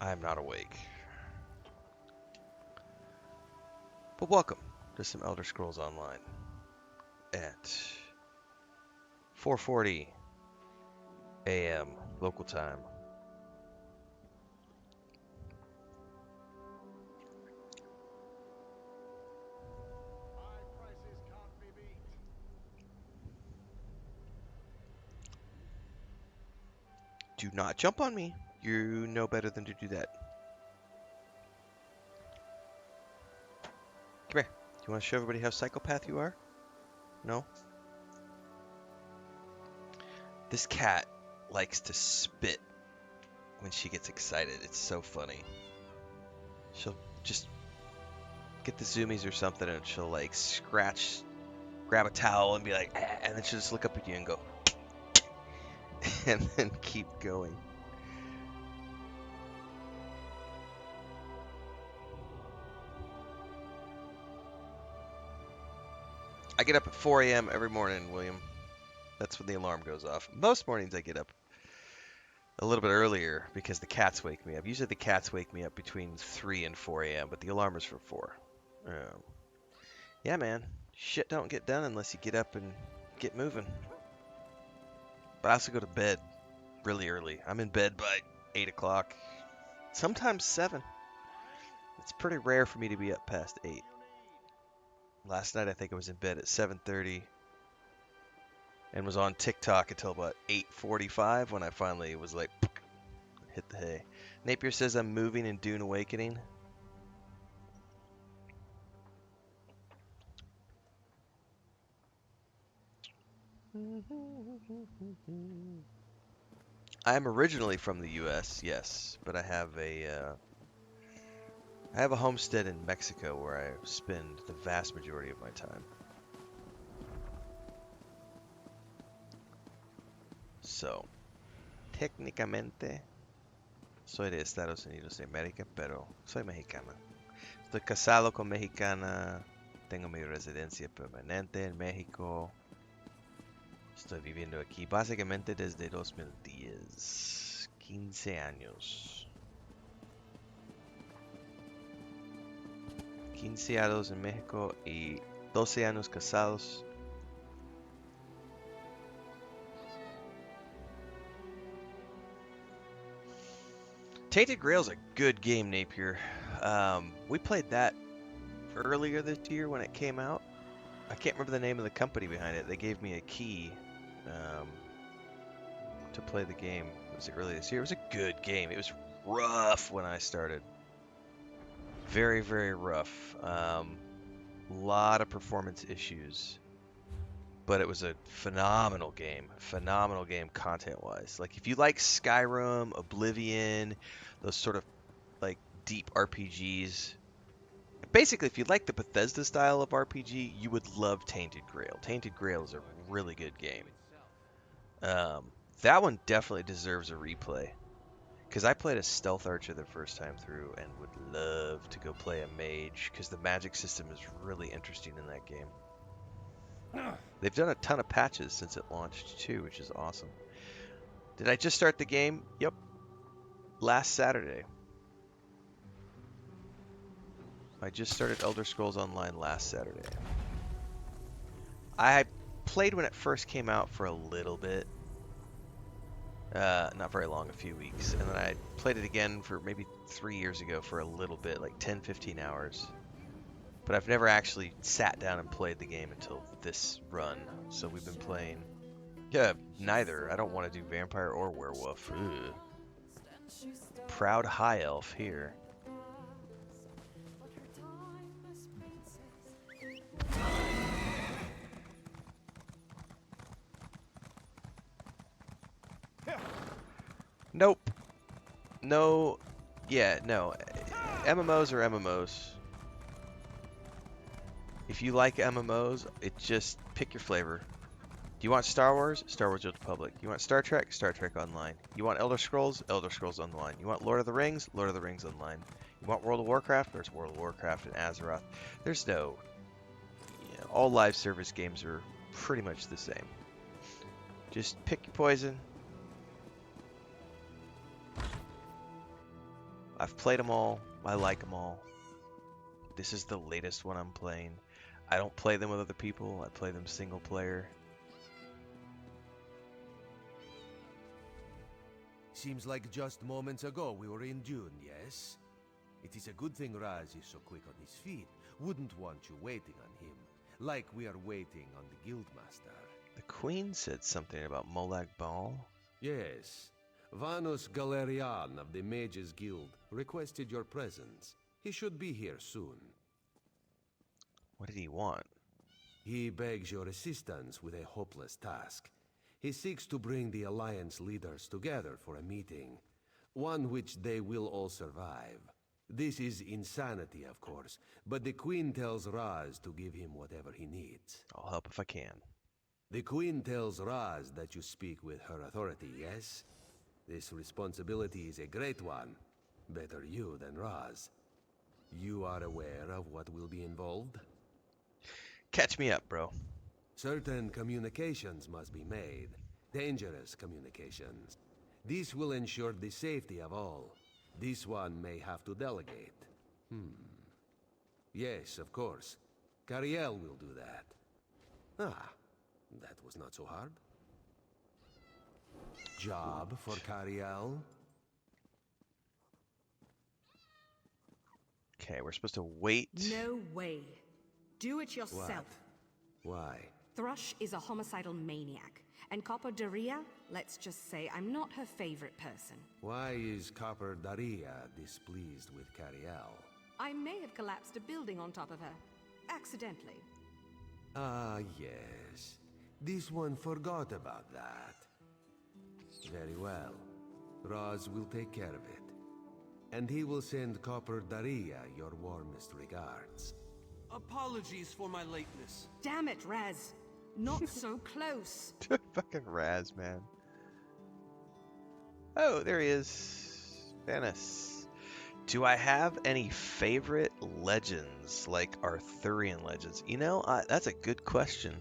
I'm not awake. But welcome to some Elder Scrolls Online at 4:40 a.m. local time. Do not jump on me. You know better than to do that. Come here. Do you want to show everybody how psychopath you are? No? This cat likes to spit when she gets excited. It's so funny. She'll just get the zoomies or something and she'll like scratch, grab a towel and be like, ah, and then she'll just look up at you and go, and then keep going. I get up at 4 a.m. every morning, William. That's when the alarm goes off. Most mornings I get up a little bit earlier because the cats wake me up. Usually the cats wake me up between 3 and 4 a.m., but the alarm is for 4. Yeah, man. Shit don't get done unless you get up and get moving. But I also go to bed really early. I'm in bed by 8 o'clock, sometimes 7. It's pretty rare for me to be up past 8. Last night I think I was in bed at 7:30 and was on TikTok until about 8:45 when I finally was like, hit the hay. Napier says I'm moving in Dune Awakening. I'm originally from the U.S., yes, but I have a homestead in Mexico where I spend the vast majority of my time. So, técnicamente, soy de Estados Unidos de América, pero soy mexicana. Estoy casado con mexicana, tengo mi residencia permanente en México. Estoy viviendo aquí básicamente desde 2010, 15 años. 15 años en México y 12 años casados. Tainted Grail's a good game, Napier. We played that earlier this year when it came out. I can't remember the name of the company behind it. They gave me a key to play the game. Was it earlier this year? It was a good game. It was rough when I started. Very, very rough. Lot of performance issues. But it was a phenomenal game content-wise. Like, if you like Skyrim, Oblivion, those sort of, like, deep RPGs, basically, if you like the Bethesda style of RPG, you would love Tainted Grail. Tainted Grail is a really good game. That one definitely deserves a replay. Because I played a stealth archer the first time through and would love to go play a mage, because the magic system is really interesting in that game. They've done a ton of patches since it launched too, which is awesome. Did I just start the game? Yep. Last Saturday. I just started Elder Scrolls Online last Saturday. I played when it first came out for a little bit. Not very long, a few weeks. And then I played it again for maybe 3 years ago for a little bit, like 10, 15 hours. But I've never actually sat down and played the game until this run. So we've been playing... Yeah, neither. I don't want to do vampire or werewolf. Ugh. Proud high elf here. Nope. No. Yeah, no. MMOs are MMOs. If you like MMOs, it just pick your flavor. Do you want Star Wars? Star Wars: The Old Republic. You want Star Trek? Star Trek Online. You want Elder Scrolls? Elder Scrolls Online. You want Lord of the Rings? Lord of the Rings Online. You want World of Warcraft? There's World of Warcraft and Azeroth. There's no... You know, all live service games are pretty much the same. Just pick your poison. I've played them all. I like them all. This is the latest one I'm playing. I don't play them with other people. I play them single player. Seems like just moments ago we were in June, yes? It is a good thing Raz is so quick on his feet. Wouldn't want you waiting on him, like we are waiting on the Guildmaster. The Queen said something about Molag Bal. Yes. Vanus Galerian of the Mages Guild requested your presence. He should be here soon. What did he want? He begs your assistance with a hopeless task. He seeks to bring the Alliance leaders together for a meeting, one which they will all survive. This is insanity, of course, but the Queen tells Raz to give him whatever he needs. I'll help if I can. The Queen tells Raz that you speak with her authority, yes? This responsibility is a great one. Better you than Raz. You are aware of what will be involved? Catch me up, bro. Certain communications must be made. Dangerous communications. This will ensure the safety of all. This one may have to delegate. Yes, of course. Cariel will do that. Ah, that was not so hard. Job for Cariel? Okay, we're supposed to wait. No way. Do it yourself. Why? Thrush is a homicidal maniac, and Copper Daria, let's just say I'm not her favorite person. Why is Copper Daria displeased with Cariel? I may have collapsed a building on top of her. Accidentally. Ah, yes. This one forgot about that. Very well. Raz will take care of it. And he will send Copper Daria your warmest regards. Apologies for my lateness. Damn it, Raz. Not so close. Fucking Raz, man. Oh, there he is. Venice. Do I have any favorite legends, like Arthurian legends? You know, that's a good question.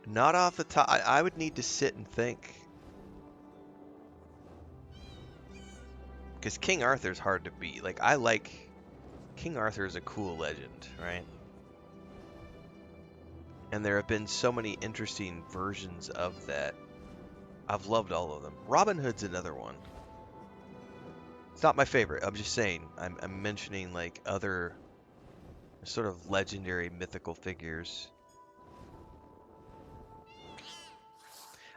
Not off the top. I would need to sit and think. Because King Arthur's hard to beat. Like, I like... King Arthur is a cool legend, right? And there have been so many interesting versions of that. I've loved all of them. Robin Hood's another one. It's not my favorite. I'm just saying. I'm mentioning, like, other sort of legendary mythical figures.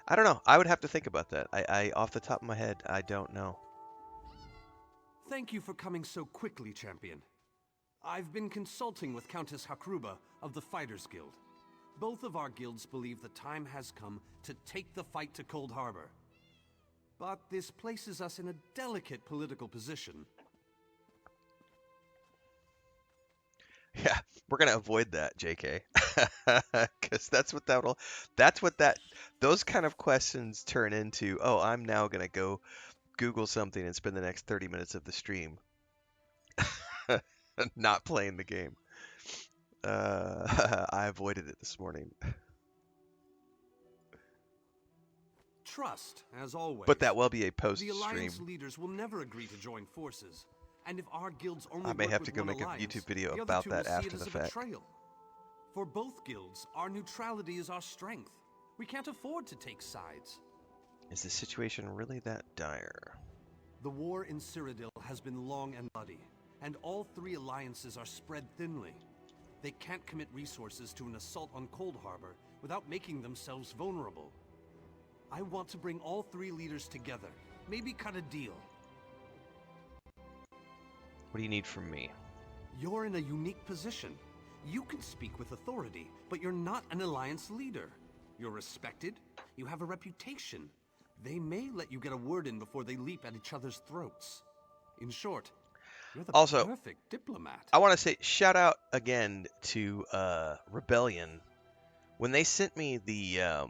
I don't know. I would have to think about that. I off the top of my head, I don't know. Thank you for coming so quickly, champion. I've been consulting with Countess Hakruba of the Fighters Guild. Both of our guilds believe the time has come to take the fight to Cold Harbor. But this places us in a delicate political position. Yeah, we're gonna avoid that, JK, because those kind of questions turn into, oh, I'm now gonna go Google something and spend the next 30 minutes of the stream not playing the game. I avoided it this morning. Trust, as always. But that will be a The post-stream. Alliance leaders will never agree to join forces. And if our guilds only I may work have to with go one make a alliance, YouTube video the other about two that will see after it as the a fact. betrayal. For both guilds, our neutrality is our strength. We can't afford to take sides. Is the situation really that dire? The war in Cyrodiil has been long and bloody, and all three alliances are spread thinly. They can't commit resources to an assault on Cold Harbor without making themselves vulnerable. I want to bring all three leaders together, maybe cut a deal. What do you need from me? You're in a unique position. You can speak with authority, but you're not an alliance leader. You're respected, you have a reputation. They may let you get a word in before they leap at each other's throats. In short, you're the Also, perfect diplomat. I want to say shout out again to Rebellion. When they sent me the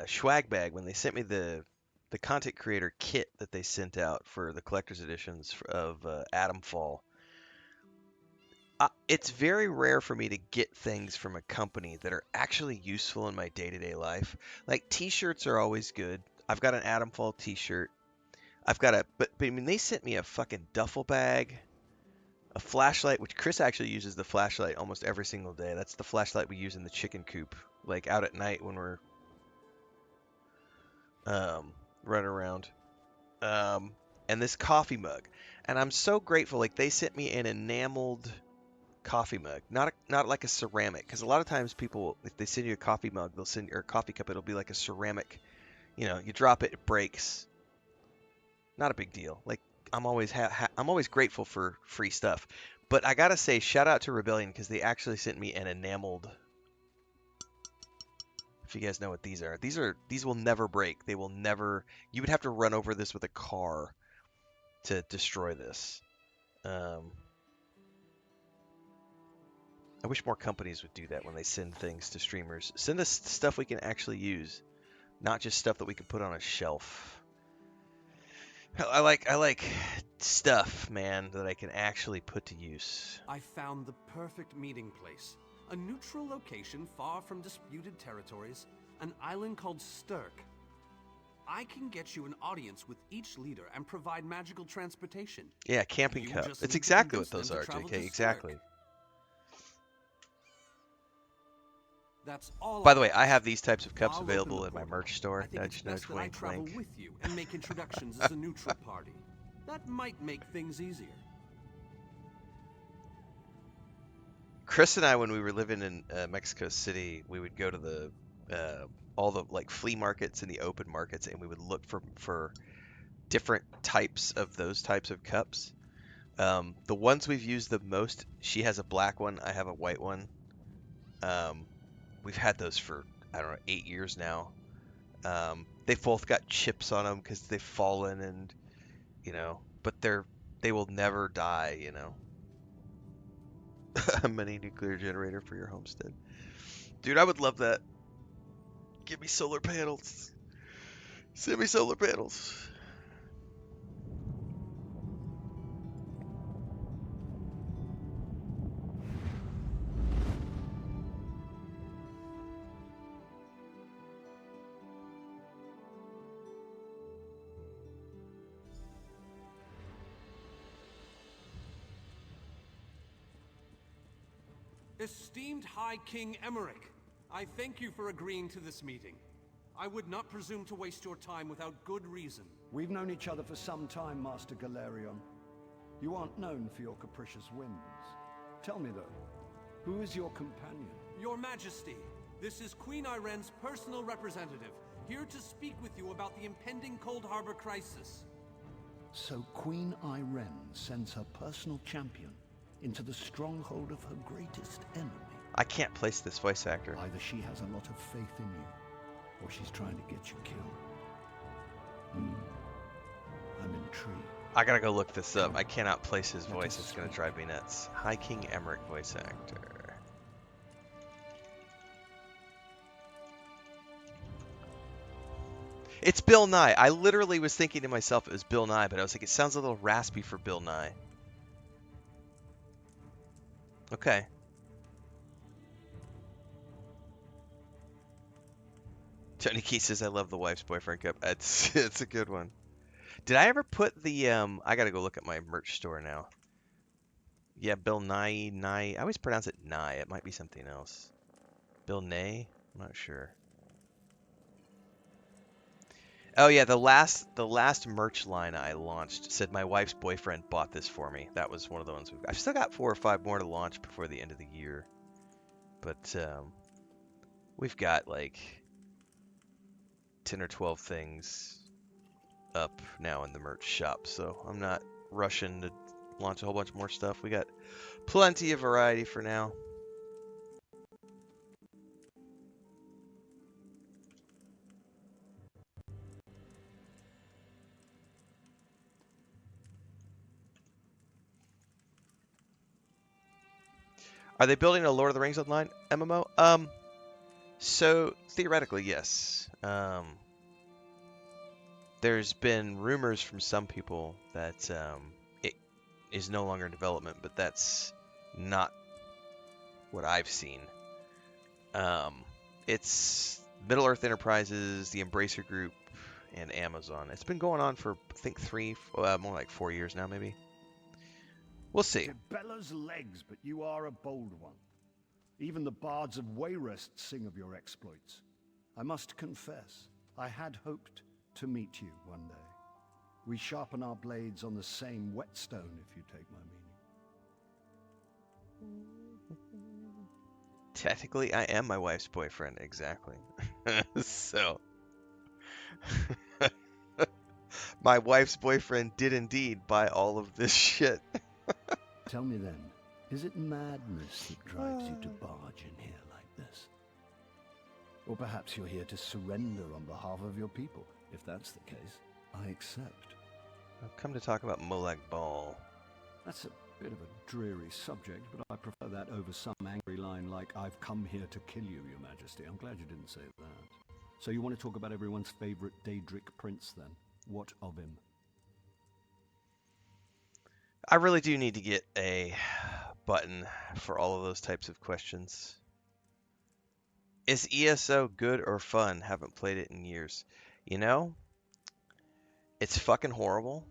swag bag, when they sent me the content creator kit that they sent out for the collector's editions of Atomfall, It's very rare for me to get things from a company that are actually useful in my day-to-day life. Like t-shirts are always good. I've got an Atomfall t-shirt. I've got but I mean they sent me a fucking duffel bag, a flashlight, which Chris actually uses the flashlight almost every single day. That's the flashlight we use in the chicken coop, like out at night when we're running around. And this coffee mug, and I'm so grateful. Like they sent me an enameled coffee mug, not like a ceramic, because a lot of times people, if they send you a coffee mug, they'll send you a coffee cup. It'll be like a ceramic. You drop it, it breaks. Not a big deal. Like I'm always I'm always grateful for free stuff. But I gotta say, shout out to Rebellion because they actually sent me an enameled. If you guys know what these are, these will never break. They will never. You would have to run over this with a car to destroy this. I wish more companies would do that when they send things to streamers. Send us stuff we can actually use, not just stuff that we can put on a shelf. I like stuff, man, that I can actually put to use. I found the perfect meeting place. A neutral location far from disputed territories, an island called Stirk. I can get you an audience with each leader and provide magical transportation. Yeah, camping You cup. just It's need to exactly what convince those them are, to travel JK. to Exactly. Stirk. That's all. By the way, I have these types of cups I'll open available the in my portal. merch store. I think Nudge, it's nudge, best that I wink, travel wink. with you and make introductions as a neutral party. That might make things easier. Chris and I, when we were living in Mexico City, we would go to the all the like flea markets and the open markets, and we would look for different types of those types of cups. The ones we've used the most, she has a black one, I have a white one. We've had those for, I don't know, 8 years now. They've both got chips on them because they've fallen, and but they will never die. A mini nuclear generator for your homestead, dude. I would love that. Give me solar panels. Send me solar panels. Esteemed High King Emmerich, I thank you for agreeing to this meeting. I would not presume to waste your time without good reason. We've known each other for some time, Master Galerion. You aren't known for your capricious whims. Tell me, though, who is your companion? Your Majesty, this is Queen Iren's personal representative, here to speak with you about the impending Cold Harbor crisis. So Queen Iren sends her personal champion into the stronghold of her greatest enemy. I can't place this voice actor. Either she has a lot of faith in you, or she's trying to get you killed. I'm intrigued. I gotta go look this up. I cannot place his voice. It's gonna drive me nuts. High King Emmerich voice actor. It's Bill Nye. I literally was thinking to myself it was Bill Nye, but I was like, it sounds a little raspy for Bill Nye. Okay. Tony Key says, I love the wife's boyfriend cup. It's a good one. Did I ever put the, I gotta go look at my merch store now. Yeah, Bill Nye, I always pronounce it Nye. It might be something else. Bill Nye? I'm not sure. Oh yeah, the last merch line I launched said my wife's boyfriend bought this for me. That was one of the ones I've still got 4 or 5 more to launch before the end of the year. But we've got like 10 or 12 things up now in the merch shop, so I'm not rushing to launch a whole bunch more stuff. We got plenty of variety for now. Are they building a Lord of the Rings Online MMO? So theoretically, yes. There's been rumors from some people that it is no longer in development, but that's not what I've seen. It's Middle Earth Enterprises, the Embracer Group, and Amazon. It's been going on for, I think, more like 4 years now, maybe. We'll see. It bellows legs, but you are a bold one. Even the bards of Wayrest sing of your exploits. I must confess, I had hoped to meet you one day. We sharpen our blades on the same whetstone, if you take my meaning. Technically, I am my wife's boyfriend, exactly. So, my wife's boyfriend did indeed buy all of this shit. Tell me then, is it madness that drives you to barge in here like this? Or perhaps you're here to surrender on behalf of your people. If that's the case, I accept. I've come to talk about Molag Bal. That's a bit of a dreary subject, but I prefer that over some angry line like, "I've come here to kill you, Your Majesty." I'm glad you didn't say that. So you want to talk about everyone's favorite Daedric prince, then? What of him? I really do need to get a button for all of those types of questions. Is ESO good or fun? Haven't played it in years. You know, it's fucking horrible,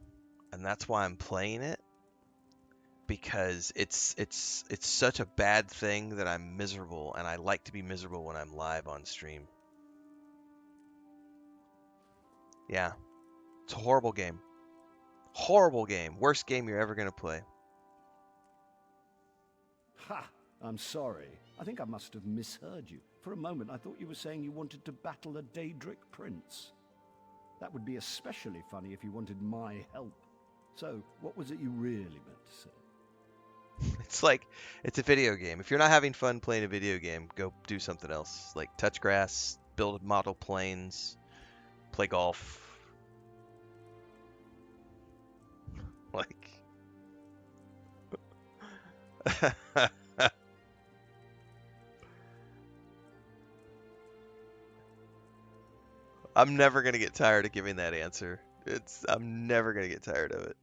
and that's why I'm playing it. Because it's such a bad thing that I'm miserable, and I like to be miserable when I'm live on stream. Yeah, it's a horrible game. Horrible game. Worst game you're ever gonna play. Ha! I'm sorry. I think I must have misheard you. For a moment, I thought you were saying you wanted to battle a Daedric prince. That would be especially funny if you wanted my help. So, what was it you really meant to say? It's like, it's a video game. If you're not having fun playing a video game, go do something else. Like touch grass, build model planes, play golf. Like... I'm never going to get tired of giving that answer. I'm never going to get tired of it.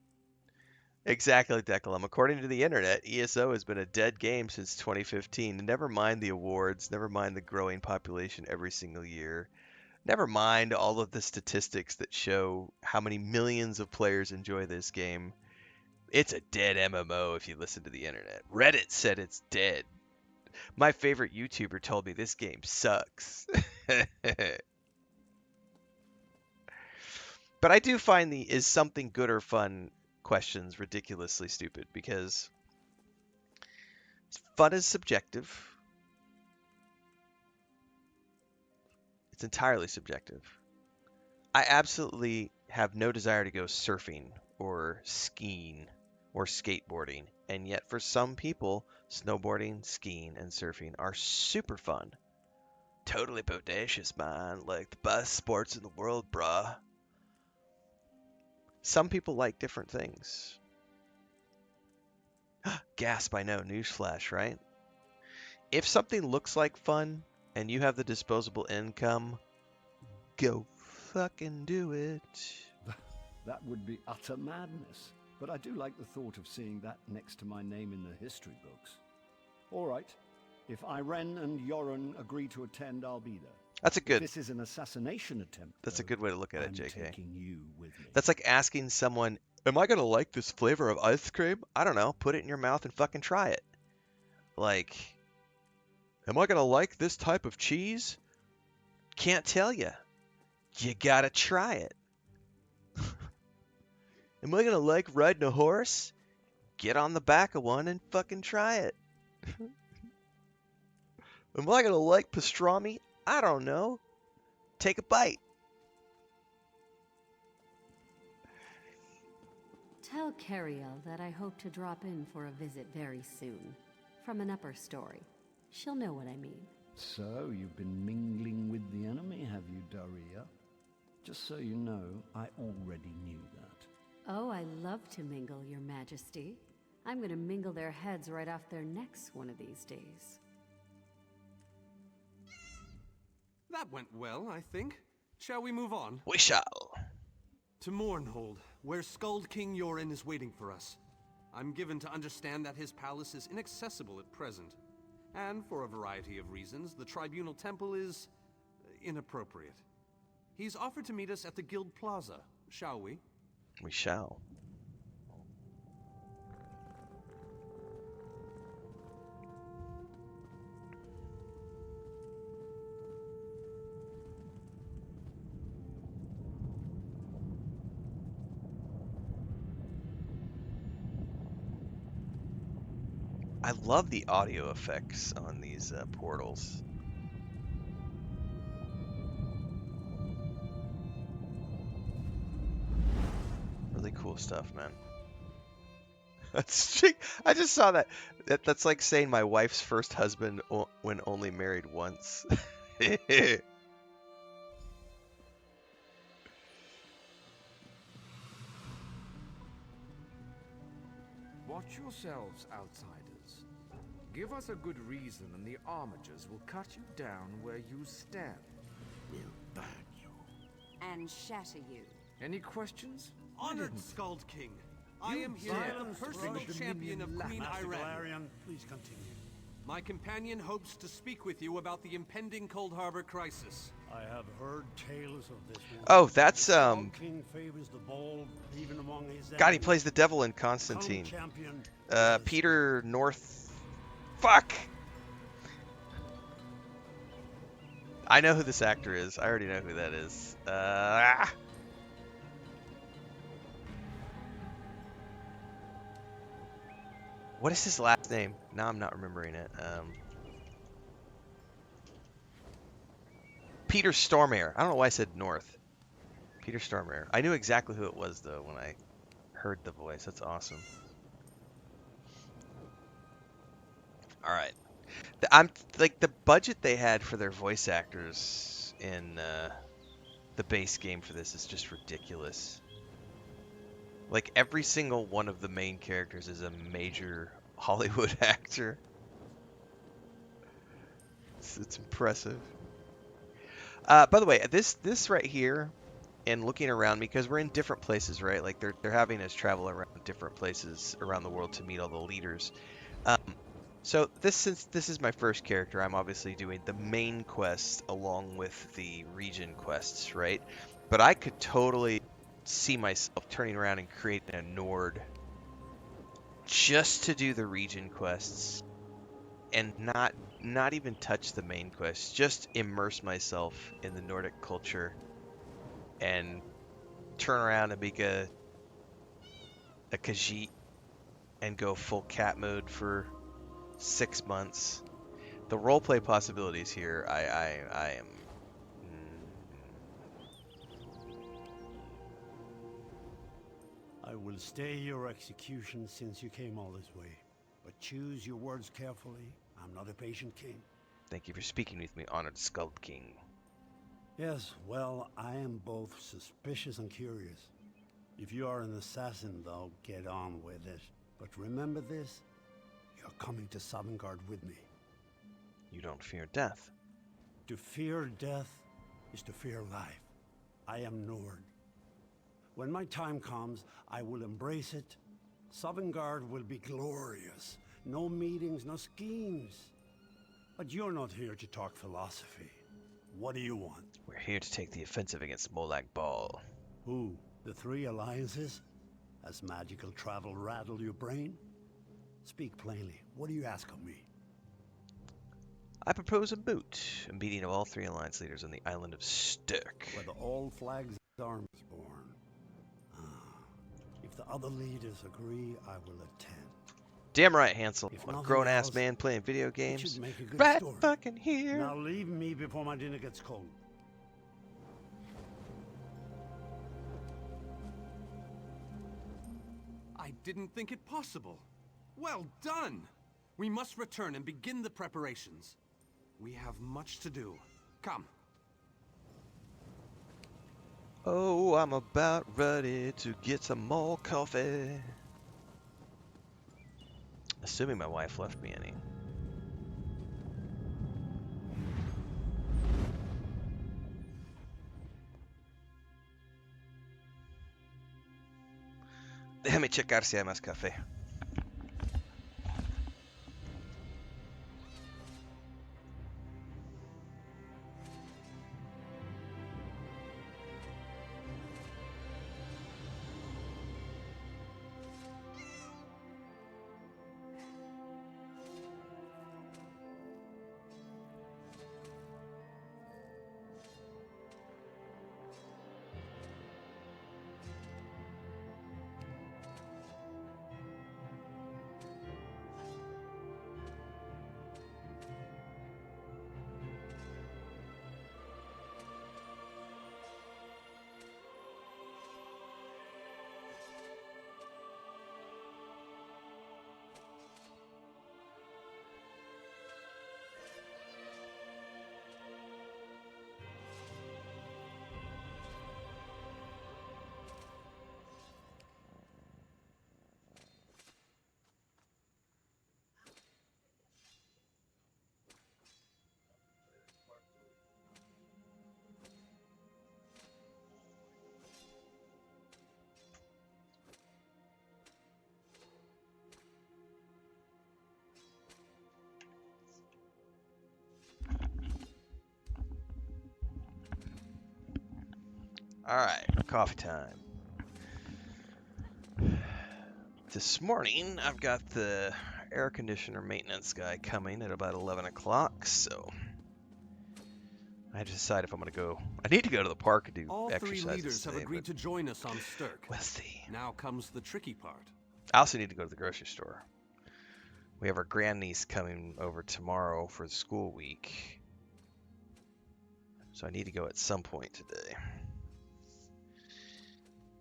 Exactly, Declan. According to the internet, ESO has been a dead game since 2015. Never mind the awards, never mind the growing population every single year. Never mind all of the statistics that show how many millions of players enjoy this game. It's a dead MMO if you listen to the internet. Reddit said it's dead. My favorite YouTuber told me this game sucks. But I do find the "is something good or fun" questions ridiculously stupid, because fun is subjective. It's entirely subjective. I absolutely have no desire to go surfing or skiing or skateboarding, and yet for some people, snowboarding, skiing, and surfing are super fun. Totally bodacious, man. Like the best sports in the world, bruh. Some people like different things. Gasp, I know. Newsflash, right? If something looks like fun and you have the disposable income, go fucking do it. That would be utter madness. But I do like the thought of seeing that next to my name in the history books. All right. If Irene and Yoren agree to attend, I'll be there. That's a good. This is an assassination attempt. That's a though. good way to look at it, I'm JK. taking you with me. That's like asking someone, "Am I gonna like this flavor of ice cream?" I don't know. Put it in your mouth and fucking try it. Like, "Am I gonna like this type of cheese?" Can't tell you. You gotta try it. Am I gonna like riding a horse? Get on the back of one and fucking try it. Am I gonna like pastrami? I don't know. Take a bite. Tell Cariel that I hope to drop in for a visit very soon. From an upper story. She'll know what I mean. So, you've been mingling with the enemy, have you, Daria? Just so you know, I already knew that. Oh, I love to mingle, Your Majesty. I'm gonna mingle their heads right off their necks one of these days. That went well, I think. Shall we move on? We shall. To Mournhold, where Skald King Yoren is waiting for us. I'm given to understand that his palace is inaccessible at present. And for a variety of reasons, the Tribunal Temple is inappropriate. He's offered to meet us at the Guild Plaza. Shall we? We shall. I love the audio effects on these portals. Really cool stuff, man. I just saw that. That's like saying my wife's first husband when only married once. Watch yourselves, outsiders. Give us a good reason and the Armigers will cut you down where you stand. We'll burn you. And shatter you. Any questions? Honored Skald King, I am here as the personal champion of Queen Iran. Please continue. My companion hopes to speak with you about the impending Cold Harbor crisis. I have heard tales of this one. Oh, that's King favors the bold, even among his God, he enemies. plays the devil in Constantine. Champion. Peter North. Fuck. I know who this actor is. I already know who that is. What is his last name? Now I'm not remembering it. Peter Stormare. I don't know why I said North. Peter Stormare. I knew exactly who it was though when I heard the voice. That's awesome. All right. I'm like the budget they had for their voice actors in the base game for this is just ridiculous. Like every single one of the main characters is a major Hollywood actor. It's impressive. By the way, this right here, and looking around me, because we're in different places, right? Like they're having us travel around different places around the world to meet all the leaders. So since this is my first character, I'm obviously doing the main quest along with the region quests, right? But I could totally see myself turning around and creating a Nord just to do the region quests and not even touch the main quests, just immerse myself in the Nordic culture and turn around and make a Khajiit and go full cat mode for 6 months. The roleplay possibilities here, I am. I will stay your execution since you came all this way. But choose your words carefully. I'm not a patient king. Thank you for speaking with me, honored Skald King. Yes, well, I am both suspicious and curious. If you are an assassin, though, get on with it. But remember this, you're coming to Sovngarde with me. You don't fear death. To fear death is to fear life. I am Nord. When my time comes, I will embrace it. Sovngarde will be glorious. No meetings, no schemes. But you're not here to talk philosophy. What do you want? We're here to take the offensive against Molag Bal. Who? The three alliances? Has magical travel rattled your brain? Speak plainly. What do you ask of me? I propose a moot, a meeting of all three alliance leaders on the island of Sturk. Where the All Flags Army is born. If the other leaders agree, I will attend. Damn right, Hansel. If A nothing grown-ass else, man playing video It games. should make a good Right story. fucking here. Now leave me before my dinner gets cold. I didn't think it possible. Well done! We must return and begin the preparations. We have much to do. Come. Oh, I'm about ready to get some more coffee. Assuming my wife left me any. Déjame checar si hay más café. All right, coffee time. This morning, I've got the air conditioner maintenance guy coming at about 11 o'clock, so I had to decide if I'm going to go. I need to go to the park and do All three exercises leaders have today, agreed but to join us on Stirk. we'll see. Now comes the tricky part. I also need to go to the grocery store. We have our grandniece coming over tomorrow for the school week, so I need to go at some point today.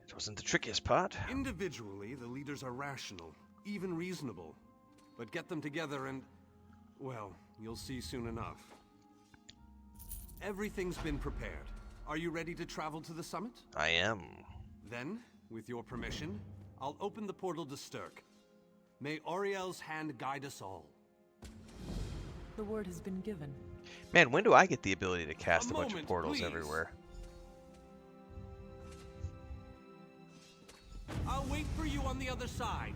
It wasn't the trickiest part. Individually, the leaders are rational, even reasonable. But get them together and, well, you'll see soon enough. Everything's been prepared. Are you ready to travel to the summit? I am. Then, with your permission, I'll open the portal to Stirk. May Auriel's hand guide us all. The word has been given. Man, when do I get the ability to cast a bunch of moment, portals please. everywhere? I'll wait for you on the other side.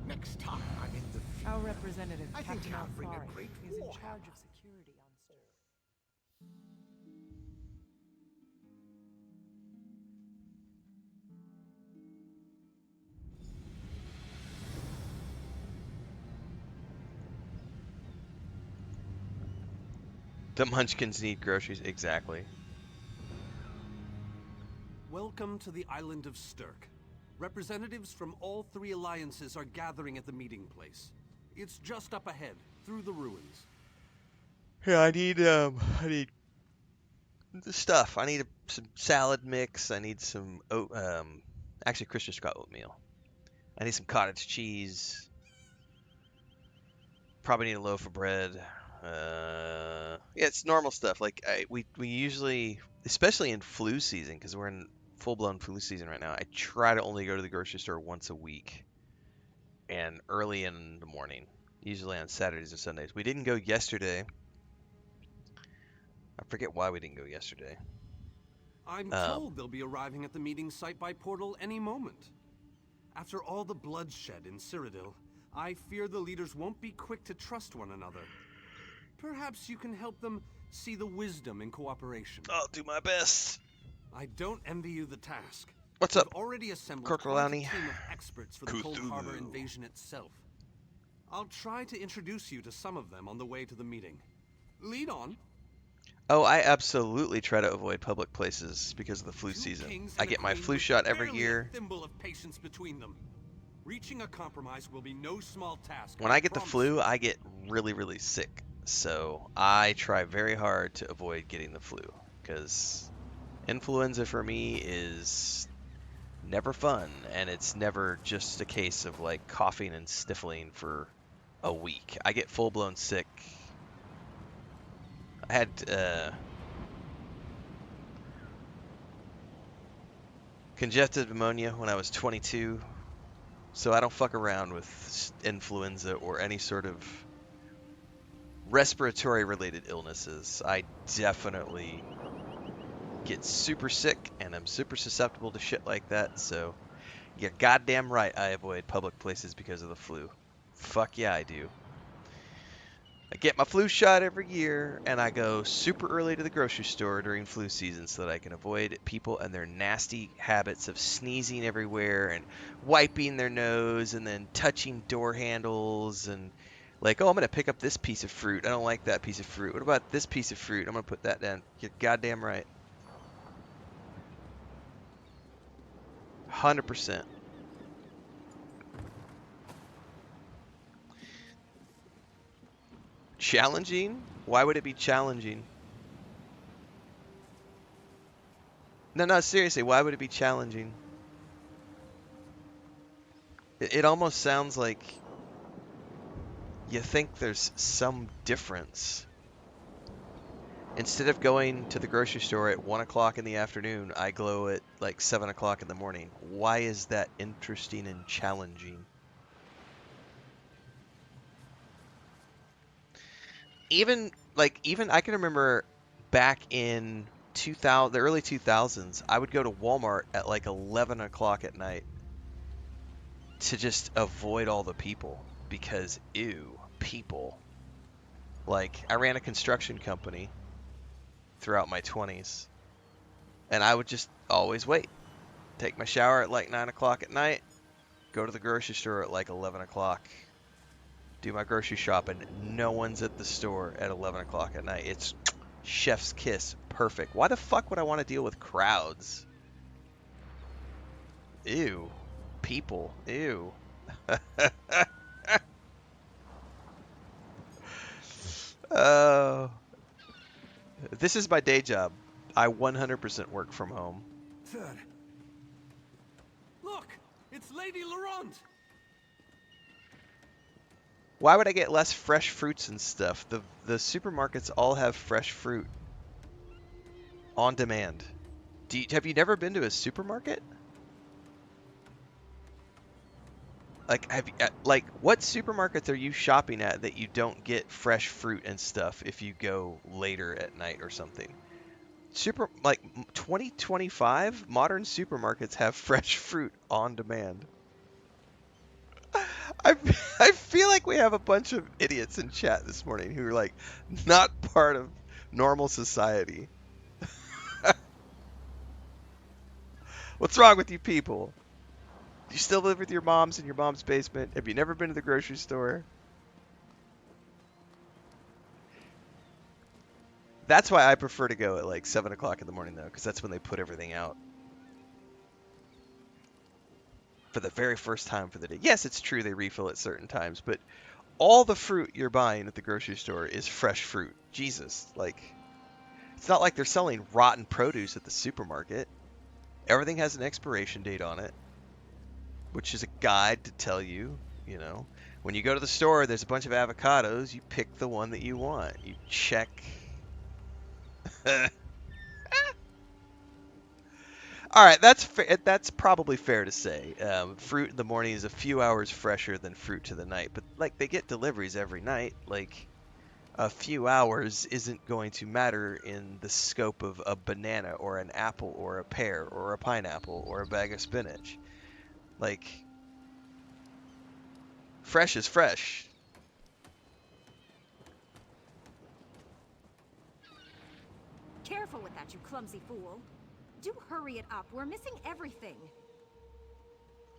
Next time I'm in the field, Our representative, I think Captain I'll bring a Alfari, great is in war charge hammer. of security on Stir. The Munchkins need groceries, exactly. Welcome to the island of Stirk. Representatives from all three alliances are gathering at the meeting place. It's just up ahead, through the ruins. Yeah, I need the stuff. I need some salad mix. I need some actually Chris just got oatmeal. I need some cottage cheese. Probably need a loaf of bread. Yeah, it's normal stuff. Like we usually, especially in flu season, because we're in full-blown flu season right now. I try to only go to the grocery store once a week, and early in the morning, usually on Saturdays or Sundays. We didn't go yesterday. I forget why we didn't go yesterday. I'm told they'll be arriving at the meeting site by portal any moment. After all the bloodshed in Cyrodiil, I fear the leaders won't be quick to trust one another. Perhaps you can help them see the wisdom in cooperation. I'll do my best. I don't envy you the task. What's We've up, already assembled Cork quite a Trelawney? team of experts for the Cold Cthulhu. Harbor invasion itself. I'll try to introduce you to some of them on the way to the meeting. Lead on. Oh, I absolutely try to avoid public places because of the flu Two season. kings I and a get my queen flu with shot every barely year. A thimble of patience between them. Reaching a compromise will be no small task. When I get the promise flu, you. I get really, really sick. So I try very hard to avoid getting the flu because influenza for me is never fun, and it's never just a case of like coughing and sniffling for a week. I get full-blown sick. I had congestive pneumonia when I was 22, so I don't fuck around with influenza or any sort of respiratory related illnesses. I definitely get super sick, and I'm super susceptible to shit like that, so you're goddamn right I avoid public places because of the flu. Fuck yeah, I do. I get my flu shot every year, and I go super early to the grocery store during flu season so that I can avoid people and their nasty habits of sneezing everywhere and wiping their nose and then touching door handles and like, oh, I'm going to pick up this piece of fruit. I don't like that piece of fruit. What about this piece of fruit? I'm going to put that down. You're goddamn right. 100%. Challenging? Why would it be challenging? No, seriously, why would it be challenging? It almost sounds like you think there's some difference. Instead of going to the grocery store at 1 o'clock in the afternoon, I go at like 7 o'clock in the morning. Why is that interesting and challenging? Even I can remember back in the early 2000s, I would go to Walmart at like 11 o'clock at night to just avoid all the people because ew, people. Like I ran a construction company throughout my 20s, And I would just always wait. Take my shower at like 9 o'clock at night, go to the grocery store at like 11 o'clock, do my grocery shopping. No one's at the store at 11 o'clock at night. It's chef's kiss. Perfect. Why the fuck would I want to deal with crowds? Ew. People. Ew. Oh. This is my day job. I 100% work from home. Third. Look! It's Lady Laurent! Why would I get less fresh fruits and stuff? The supermarkets all have fresh fruit on demand. Have you never been to a supermarket? Like what supermarkets are you shopping at that you don't get fresh fruit and stuff if you go later at night or something? 2025 modern supermarkets have fresh fruit on demand. I I feel like we have a bunch of idiots in chat this morning who are like not part of normal society. What's wrong with you people? Do you still live with your moms in your mom's basement? Have you never been to the grocery store? That's why I prefer to go at like 7 o'clock in the morning though, because that's when they put everything out. For the very first time for the day. Yes, it's true they refill at certain times, but all the fruit you're buying at the grocery store is fresh fruit. Jesus, like, it's not like they're selling rotten produce at the supermarket. Everything has an expiration date on it, which is a guide to tell you, you know, when you go to the store, there's a bunch of avocados, you pick the one that you want. You check. All right, that's probably fair to say. Fruit in the morning is a few hours fresher than fruit to the night, but like they get deliveries every night. Like a few hours isn't going to matter in the scope of a banana or an apple or a pear or a pineapple or a bag of spinach. Like fresh is fresh. Careful with that, you clumsy fool. Do hurry it up. We're missing everything.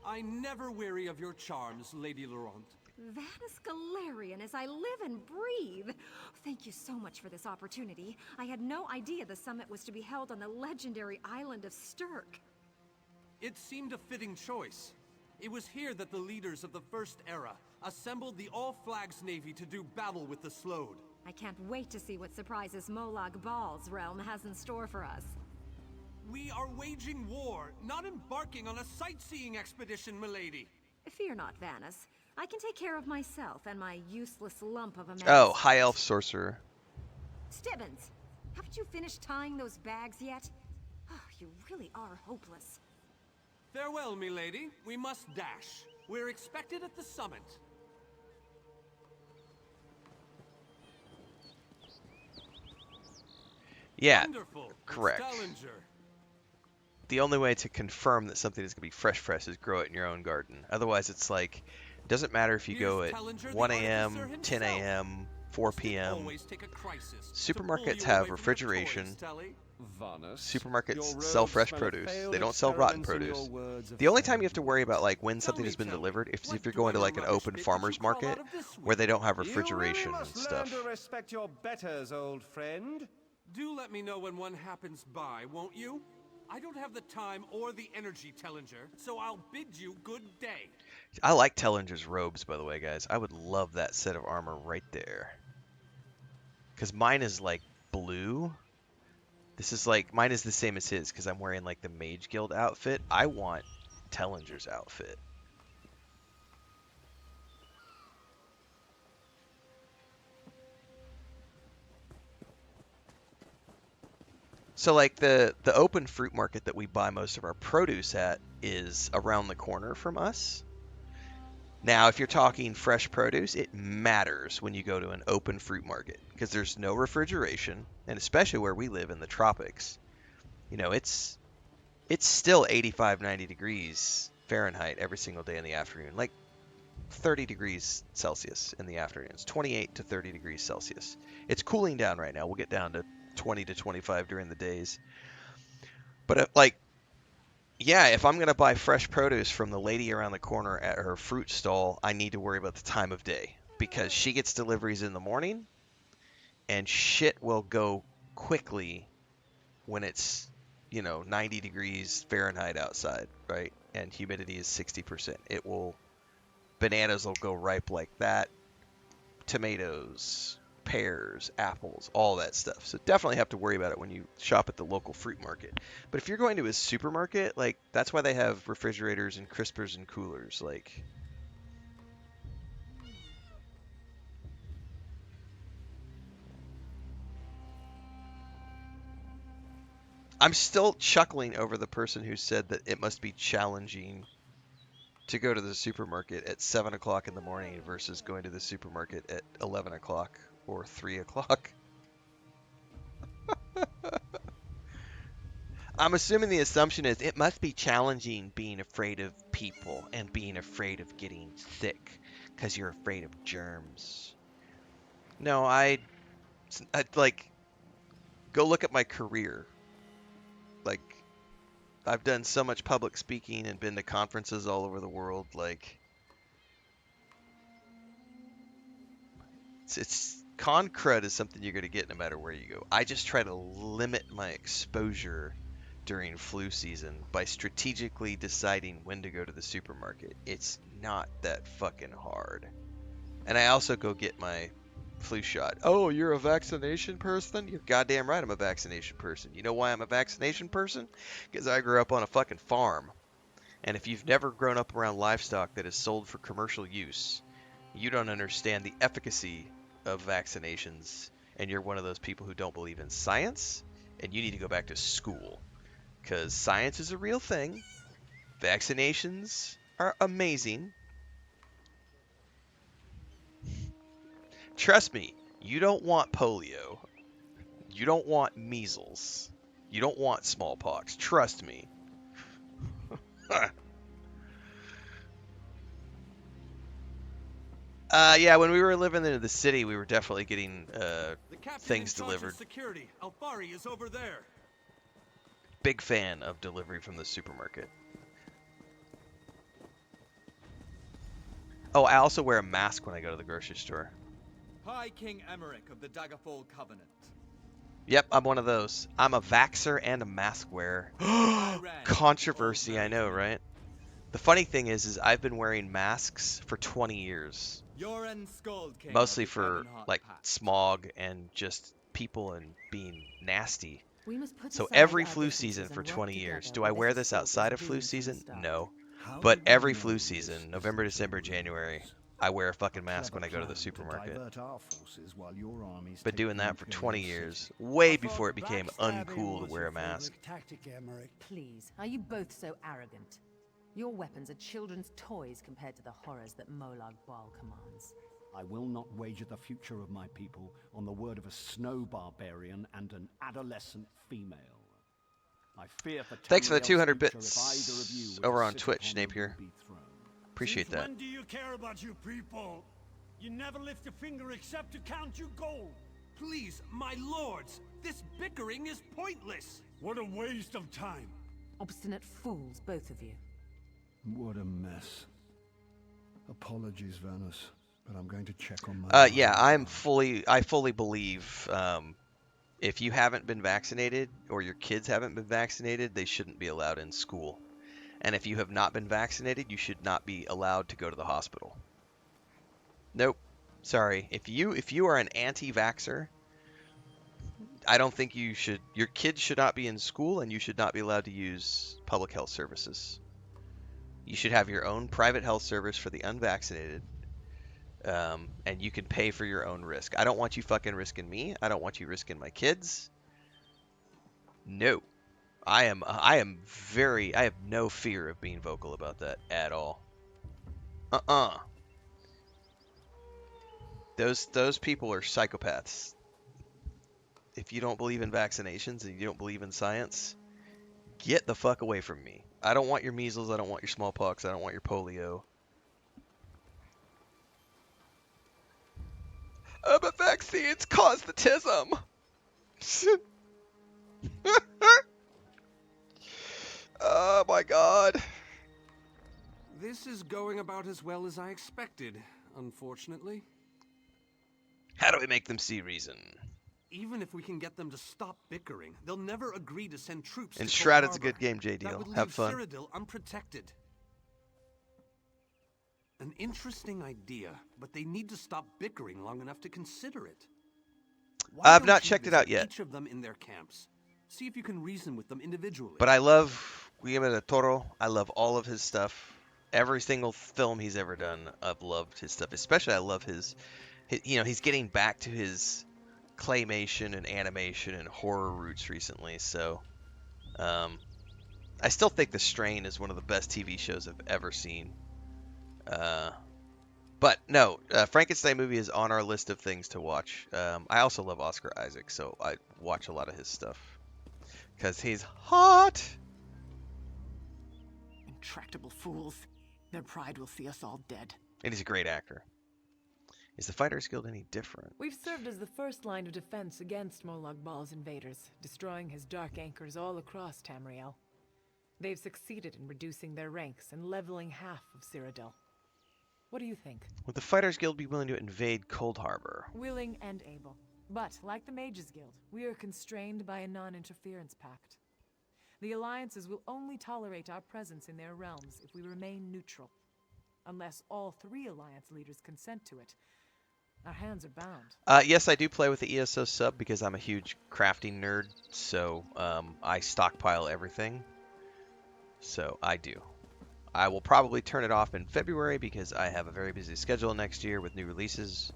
I never weary of your charms, Lady Laurent. Vanus Galarian as I live and breathe. Thank you so much for this opportunity. I had no idea the summit was to be held on the legendary island of Stirk. It seemed a fitting choice. It was here that the leaders of the First Era assembled the All-Flags Navy to do battle with the Slode. I can't wait to see what surprises Molag Bal's realm has in store for us. We are waging war, not embarking on a sightseeing expedition, milady. Fear not, Vanus. I can take care of myself and my useless lump of a man. Oh, high elf sorcerer. Stibbins, haven't you finished tying those bags yet? Oh, you really are hopeless. Farewell, milady. We must dash. We're expected at the summit. Yeah, Wonderful. correct. The only way to confirm that something is going to be fresh is grow it in your own garden. Otherwise, it's like, it doesn't matter if you go at 1 a.m., 10 a.m., 4 p.m. Supermarkets have refrigeration. Supermarkets sell fresh produce. They don't sell rotten produce. The only time you have to worry about like when something has been delivered is if you're going to like an open farmer's market where they don't have refrigeration and stuff. Learn to respect your betters, old friend. Do let me know when one happens by, won't you? I don't have the time or the energy, Tellinger, so I'll bid you good day. I like Tellinger's robes, by the way, guys. I would love that set of armor right there. Because mine is like blue. This is like, mine is the same as his because I'm wearing like the Mage Guild outfit. I want Tellinger's outfit. So like the open fruit market that we buy most of our produce at is around the corner from us. Now, if you're talking fresh produce, it matters when you go to an open fruit market because there's no refrigeration, and especially where we live in the tropics, you know, it's still 85, 90 degrees Fahrenheit every single day in the afternoon, like 30 degrees Celsius in the afternoons, 28 to 30 degrees Celsius. It's cooling down right now. We'll get down to 20 to 25 during the days. But like, yeah, if I'm gonna buy fresh produce from the lady around the corner at her fruit stall, I need to worry about the time of day because she gets deliveries in the morning, and shit will go quickly when it's 90 degrees Fahrenheit outside, right? And humidity is 60%. Bananas will go ripe like that. Tomatoes, pears, apples, all that stuff. So definitely have to worry about it when you shop at the local fruit market. But if you're going to a supermarket, like that's why they have refrigerators and crispers and coolers. Like I'm still chuckling over the person who said that it must be challenging to go to the supermarket at 7 o'clock in the morning versus going to the supermarket at 11 o'clock or 3 o'clock. I'm assuming the assumption is it must be challenging being afraid of people and being afraid of getting sick because you're afraid of germs. No, I'd like go look at my career. Like I've done so much public speaking and been to conferences all over the world. Like it's con crud is something you're gonna get no matter where you go. I just try to limit my exposure during flu season by strategically deciding when to go to the supermarket. It's not that fucking hard. And I also go get my flu shot. Oh, you're a vaccination person? You're goddamn right I'm a vaccination person. You know why I'm a vaccination person? Because I grew up on a fucking farm. And if you've never grown up around livestock that is sold for commercial use, you don't understand the efficacy of vaccinations, and you're one of those people who don't believe in science, and you need to go back to school. Because science is a real thing. Vaccinations are amazing. Trust me, you don't want polio. You don't want measles. You don't want smallpox. Trust me. Yeah, when we were living in the city, we were definitely getting The captain things in charge delivered. of security, Alfari, is over there. Big fan of delivery from the supermarket. Oh, I also wear a mask when I go to the grocery store. High King Emmerich of the Daggerfall Covenant. Yep, I'm one of those. I'm a vaxxer and a mask wearer. Controversy, I know, right? The funny thing is I've been wearing masks for 20 years. Mostly for like smog and just people and being nasty. So every flu season for 20 years. Do I wear this outside of flu season? No. But every flu season, November, December, January, I wear a fucking mask when I go to the supermarket. Been doing that for 20 years, way before it became uncool to wear a mask. Please, are you both so arrogant? Your weapons are children's toys compared to the horrors that Molag Bal commands. I will not wager the future of my people on the word of a snow barbarian and an adolescent female. I fear for Thanks for the Tamriel's 200 future bits if either of you were over to on sit Twitch, upon the Napier. ruby throne. Appreciate that. When do you care about you people? You never lift a finger except to count your gold. Please, my lords, this bickering is pointless. What a waste of time. Obstinate fools, both of you. What a mess. Apologies, Vanus, but I'm going to check on my... Yeah, I fully believe if you haven't been vaccinated or your kids haven't been vaccinated, they shouldn't be allowed in school. And if you have not been vaccinated, you should not be allowed to go to the hospital. Nope. Sorry. If you are an anti-vaxxer, I don't think you should. Your kids should not be in school, and you should not be allowed to use public health services. You should have your own private health service for the unvaccinated, and you can pay for your own risk. I don't want you fucking risking me. I don't want you risking my kids. No. I have no fear of being vocal about that at all. Those people are psychopaths. If you don't believe in vaccinations and you don't believe in science, get the fuck away from me. I don't want your measles, I don't want your smallpox, I don't want your polio. But vaccines cause the tism. Oh my god. This is going about as well as I expected, unfortunately. How do we make them see reason? Even if we can get them to stop bickering, they'll never agree to send troops And to Cold Shrouded's a Harbor. good game, That JDL. would Have leave fun. Cyrodiil unprotected. An interesting idea, but they need to stop bickering long enough to consider it. Why I've don't not you checked it visit out yet. Each of them in their camps. See if you can reason with them individually. But I love Guillermo del Toro. I love all of his stuff. Every single film he's ever done, I've loved his stuff. Especially, I love his he's getting back to his claymation and animation and horror roots recently. So, I still think The Strain is one of the best TV shows I've ever seen. But no, Frankenstein movie is on our list of things to watch. I also love Oscar Isaac, so I watch a lot of his stuff because he's hot. Intractable fools. Their pride will see us all dead. And he's a great actor. Is the Fighters Guild any different? We've served as the first line of defense against Molag Bal's invaders, destroying his dark anchors all across Tamriel. They've succeeded in reducing their ranks and leveling half of Cyrodiil. What do you think? Would the Fighters Guild be willing to invade Cold Harbor? Willing and able. But, like the Mages Guild, we are constrained by a non-interference pact. The alliances will only tolerate our presence in their realms if we remain neutral. Unless all 3 alliance leaders consent to it, our hands are bound. Yes, I do play with the ESO sub because I'm a huge crafting nerd, so I stockpile everything. So I do. I will probably turn it off in February because I have a very busy schedule next year with new releases.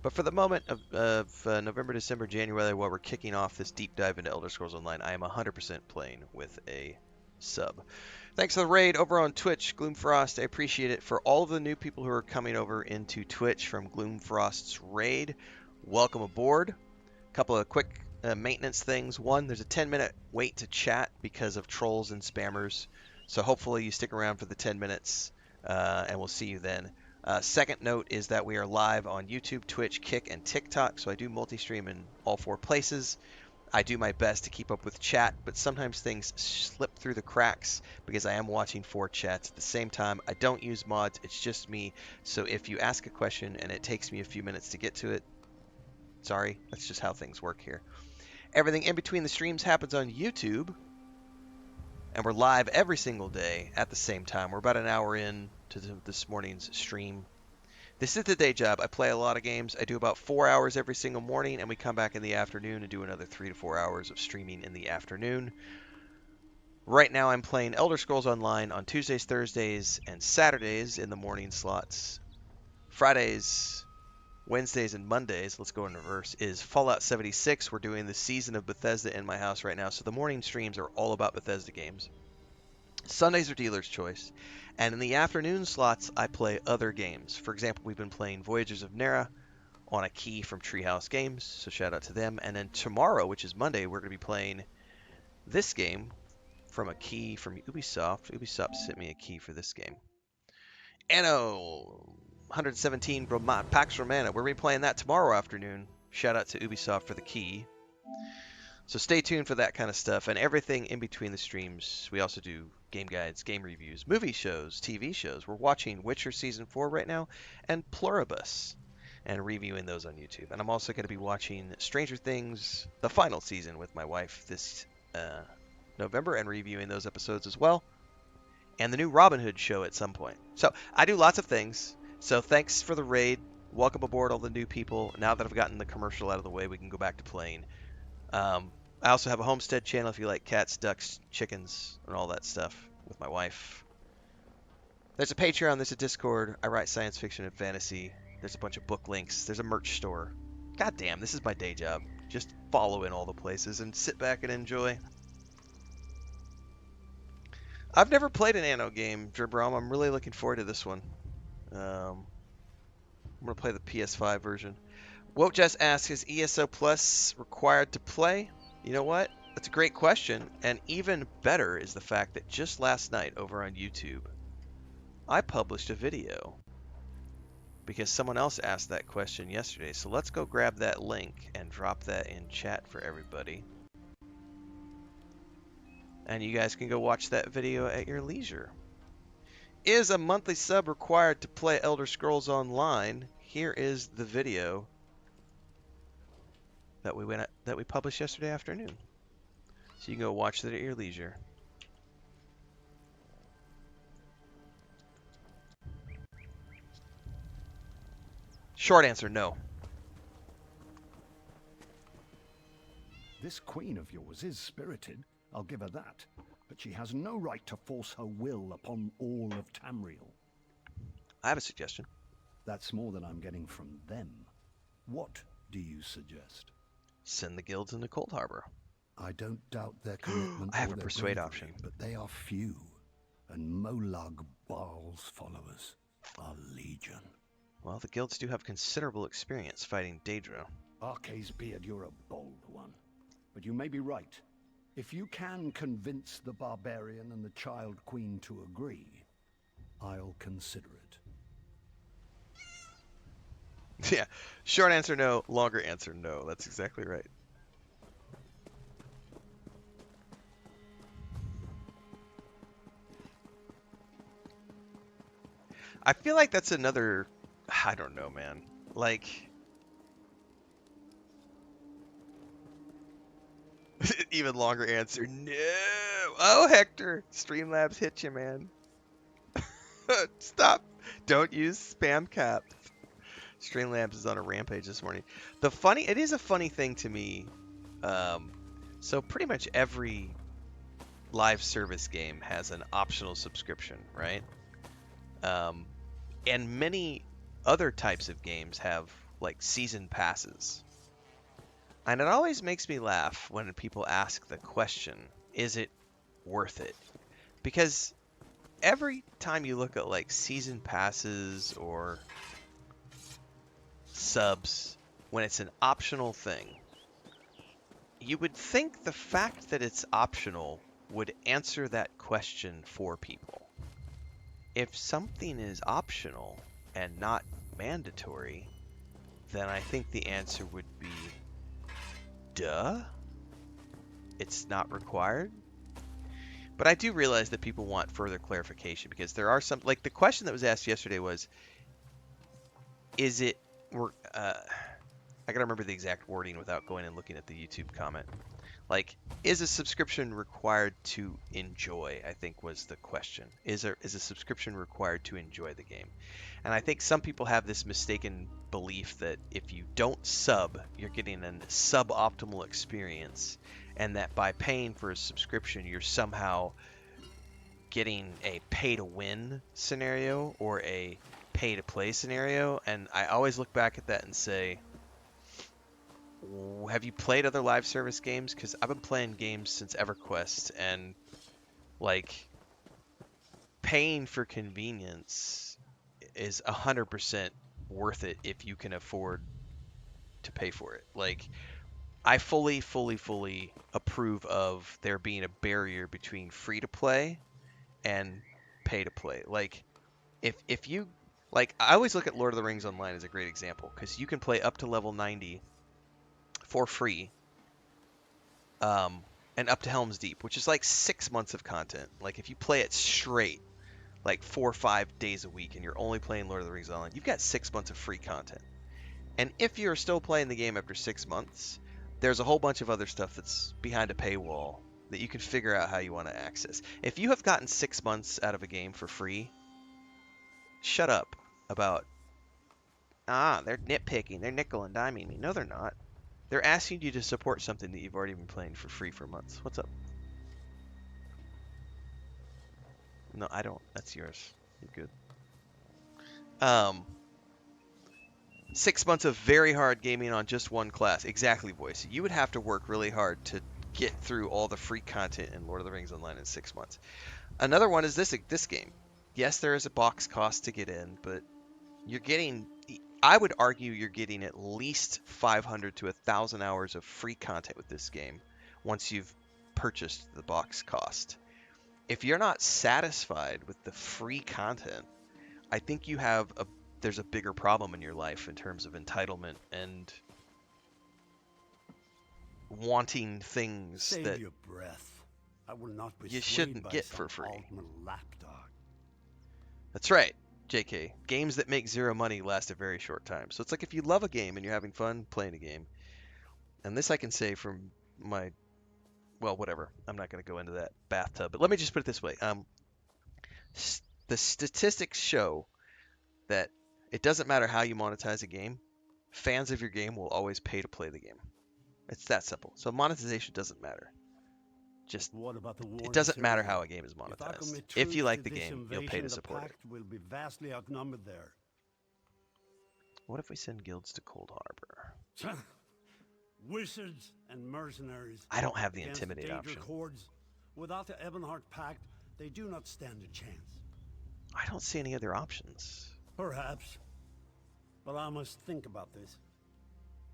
But for the moment of November, December, January, while we're kicking off this deep dive into Elder Scrolls Online, I am 100% playing with a sub. Thanks for the raid over on Twitch, Gloomfrost. I appreciate it. For all of the new people who are coming over into Twitch from Gloomfrost's raid, welcome aboard. A couple of quick maintenance things. One, there's a 10-minute wait to chat because of trolls and spammers. So hopefully you stick around for the 10 minutes, and we'll see you then. Second note is that we are live on YouTube, Twitch, Kick, and TikTok, so I do multi-stream in all 4 places. I do my best to keep up with chat, but sometimes things slip through the cracks because I am watching 4 chats at the same time. I don't use mods, it's just me, so if you ask a question and it takes me a few minutes to get to it, sorry, that's just how things work here. Everything in between the streams happens on YouTube, and we're live every single day at the same time. We're about an hour in to this morning's stream. This is the day job. I play a lot of games. I do about 4 hours every single morning, and we come back in the afternoon and do another 3 to 4 hours of streaming in the afternoon. Right now I'm playing Elder Scrolls Online on Tuesdays, Thursdays, and Saturdays in the morning slots. Fridays, Wednesdays, and Mondays, let's go in reverse, is Fallout 76. We're doing the season of Bethesda in my house right now, so the morning streams are all about Bethesda games. Sundays are dealer's choice, and in the afternoon slots, I play other games. For example, we've been playing Voyagers of Nera on a key from Treehouse Games, so shout out to them. And then tomorrow, which is Monday, we're going to be playing this game from a key from Ubisoft. Ubisoft sent me a key for this game. Anno 117 Pax Romana. We're going to be playing that tomorrow afternoon. Shout out to Ubisoft for the key. So stay tuned for that kind of stuff and everything in between the streams. We also do game guides, game reviews, movie shows, TV shows. We're watching Witcher Season 4 right now and Pluribus and reviewing those on YouTube. And I'm also going to be watching Stranger Things, the final season, with my wife this November and reviewing those episodes as well. And the new Robin Hood show at some point. So I do lots of things. So thanks for the raid. Welcome aboard all the new people. Now that I've gotten the commercial out of the way, we can go back to playing. I also have a homestead channel if you like cats, ducks, chickens, and all that stuff with my wife. There's a Patreon, there's a Discord. I write science fiction and fantasy. There's a bunch of book links. There's a merch store. God damn, this is my day job. Just follow in all the places and sit back and enjoy. I've never played an Anno game, Dribrom. I'm really looking forward to this one. I'm going to play the PS5 version. Woke just asked, is ESO Plus required to play? You know what? That's a great question. And even better is the fact that just last night over on YouTube, I published a video because someone else asked that question yesterday. So let's go grab that link and drop that in chat for everybody. And you guys can go watch that video at your leisure. Is a monthly sub required to play Elder Scrolls Online? Here is the video that we published yesterday afternoon. So you can go watch that at your leisure. Short answer, no. This queen of yours is spirited, I'll give her that. But she has no right to force her will upon all of Tamriel. I have a suggestion. That's more than I'm getting from them. What do you suggest? Send the guilds into Cold Harbor. I don't doubt their commitment I have or a their persuade bravery, option. but they are few, and Molag Baal's followers are legion. Well, the guilds do have considerable experience fighting Daedra. Arce's beard, you're a bold one. But you may be right. If you can convince the barbarian and the child queen to agree, I'll consider it. Yeah, short answer no, longer answer no. That's exactly right. I feel like that's another, I don't know, man. Like, even longer answer, no. Oh, Hector, Streamlabs hit you, man. Stop. Don't use spam caps. Streamlabs is on a rampage this morning. It is a funny thing to me. So pretty much every live service game has an optional subscription, right? And many other types of games have like season passes. And it always makes me laugh when people ask the question, is it worth it? Because every time you look at like season passes or subs, when it's an optional thing, you would think the fact that it's optional would answer that question for people. If something is optional and not mandatory, then I think the answer would be, duh, it's not required. But I do realize that people want further clarification, because there are some, like the question that was asked yesterday was, is it, I gotta remember the exact wording without going and looking at the YouTube comment. Like, is a subscription required to enjoy, I think was the question. Is a subscription required to enjoy the game? And I think some people have this mistaken belief that if you don't sub, you're getting a suboptimal experience, and that by paying for a subscription, you're somehow getting a pay-to-win scenario or a pay-to-play scenario. And I always look back at that and say, have you played other live service games? Because I've been playing games since EverQuest, and like paying for convenience is 100% worth it if you can afford to pay for it. Like, I fully approve of there being a barrier between free to play and pay to play. Like, if you like, I always look at Lord of the Rings Online as a great example, because you can play up to level 90 for free, and up to Helm's Deep, which is like 6 months of content. Like, if you play it straight, like 4 or 5 days a week, and you're only playing Lord of the Rings Online, you've got 6 months of free content. And if you're still playing the game after 6 months, there's a whole bunch of other stuff that's behind a paywall that you can figure out how you want to access. If you have gotten 6 months out of a game for free, shut up about, they're nitpicking, they're nickel and diming me. No, they're not. They're asking you to support something that you've already been playing for free for months. What's up? No, I don't. That's yours. You're good. 6 months of very hard gaming on just one class. Exactly, Voice. You would have to work really hard to get through all the free content in Lord of the Rings Online in 6 months. Another one is this game. Yes, there is a box cost to get in, but you're getting, I would argue you're getting at least 500 to 1,000 hours of free content with this game once you've purchased the box cost. If you're not satisfied with the free content, I think there's a bigger problem in your life in terms of entitlement and wanting things Save that... your breath. I will not be you swayed shouldn't by get some for free. Altman lapdog. That's right, JK. Games that make zero money last a very short time. So it's like if you love a game and you're having fun playing a game, and this I can say from my, well, whatever. I'm not going to go into that bathtub, but let me just put it this way. The statistics show that it doesn't matter how you monetize a game, fans of your game will always pay to play the game. It's that simple. So monetization doesn't matter. Just what about the it doesn't matter how a game is monetized. If you like the game, you'll pay to support it. Will be vastly outnumbered there. What if we send guilds to Cold Harbor? Wizards and mercenaries. I don't have the against intimidate Daedra option. Hordes. Without the Ebonheart Pact, they do not stand a chance. I don't see any other options. Perhaps. But I must think about this.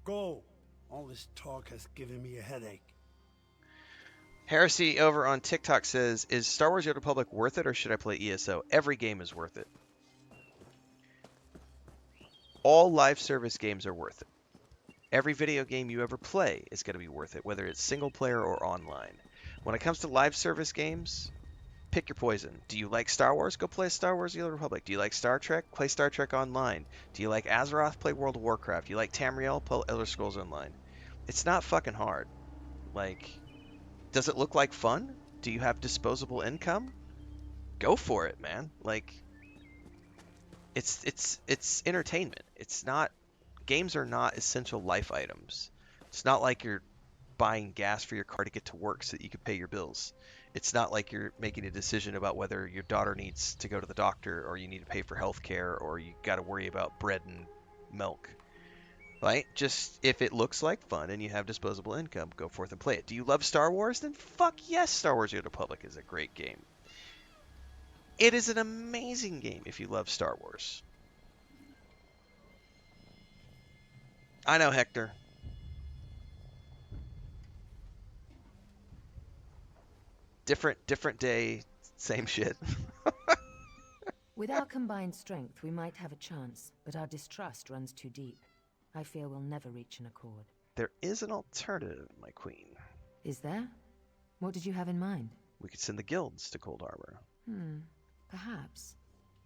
Go. All this talk has given me a headache. Heresy over on TikTok says, is Star Wars: Old Republic worth it, or should I play ESO? Every game is worth it. All live service games are worth it. Every video game you ever play is going to be worth it, whether it's single player or online. When it comes to live service games, pick your poison. Do you like Star Wars? Go play Star Wars: The Old Republic. Do you like Star Trek? Play Star Trek Online. Do you like Azeroth? Play World of Warcraft. Do you like Tamriel? Play Elder Scrolls Online. It's not fucking hard. Like, does it look like fun? Do you have disposable income? Go for it, man. Like, it's entertainment. It's not, games are not essential life items. It's not like you're buying gas for your car to get to work so that you can pay your bills. It's not like you're making a decision about whether your daughter needs to go to the doctor, or you need to pay for health care, or you got to worry about bread and milk. Right? Just, if it looks like fun and you have disposable income, go forth and play it. Do you love Star Wars? Then fuck yes, Star Wars: The Old Republic is a great game. It is an amazing game if you love Star Wars. I know, Hector. Different day, same shit. With our combined strength, we might have a chance, but our distrust runs too deep. I fear we'll never reach an accord. There is an alternative, my queen. Is there? What did you have in mind? We could send the guilds to Cold Harbor. Perhaps.